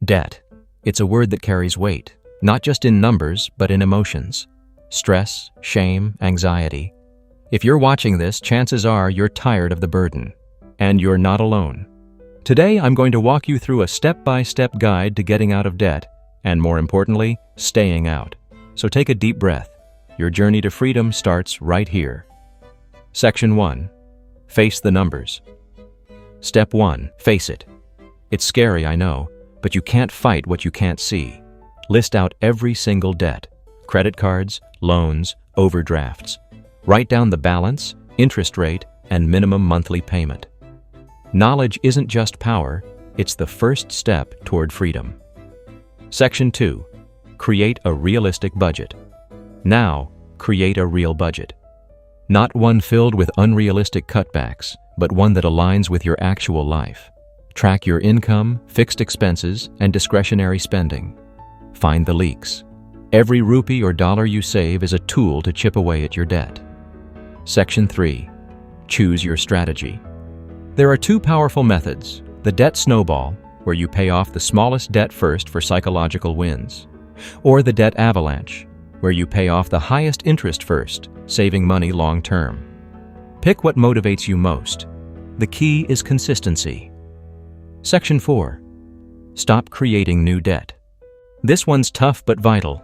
Debt. It's a word that carries weight, not just in numbers, but in emotions. Stress, shame, anxiety. If you're watching this, chances are you're tired of the burden. And you're not alone. Today, I'm going to walk you through a step-by-step guide to getting out of debt, and more importantly, staying out. So take a deep breath. Your journey to freedom starts right here. Section 1. Face the numbers. Step 1. Face it. It's scary, I know, but you can't fight what you can't see. List out every single debt. Credit cards, loans, overdrafts. Write down the balance, interest rate, and minimum monthly payment. Knowledge isn't just power, it's the first step toward freedom. Section 2. Create a realistic budget. Now, create a real budget. Not one filled with unrealistic cutbacks, but one that aligns with your actual life. Track your income, fixed expenses, and discretionary spending. Find the leaks. Every rupee or dollar you save is a tool to chip away at your debt. Section 3. Choose your strategy. There are two powerful methods: the debt snowball, where you pay off the smallest debt first for psychological wins, or the debt avalanche, where you pay off the highest interest first, saving money long term. Pick what motivates you most. The key is consistency. Section 4. Stop creating new debt. This one's tough but vital.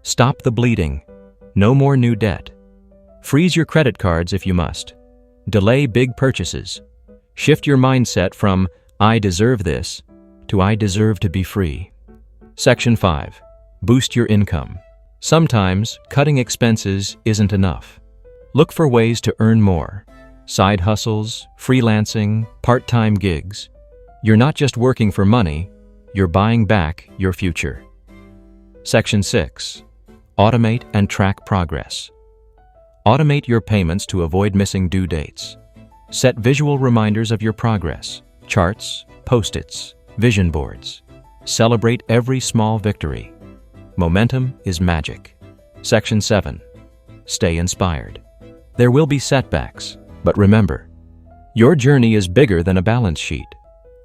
Stop the bleeding. No more new debt. Freeze your credit cards if you must. Delay big purchases. Shift your mindset from "I deserve this" to "I deserve to be free." Section 5. Boost your income. Sometimes cutting expenses isn't enough. Look for ways to earn more. Side hustles, freelancing, part-time gigs. You're not just working for money, you're buying back your future. Section 6. Automate and track progress. Automate your payments to avoid missing due dates. Set visual reminders of your progress, charts, post-its, vision boards. Celebrate every small victory. Momentum is magic. Section 7. Stay inspired. There will be setbacks, but remember, your journey is bigger than a balance sheet.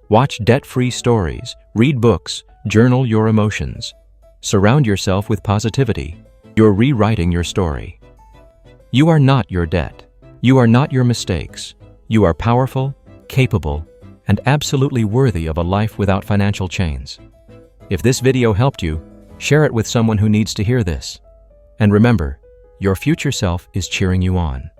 Watch debt-free stories, read books, journal your emotions. Surround yourself with positivity. You're rewriting your story. You are not your debt. You are not your mistakes. You are powerful, capable, and absolutely worthy of a life without financial chains. If this video helped you, share it with someone who needs to hear this. And remember, your future self is cheering you on.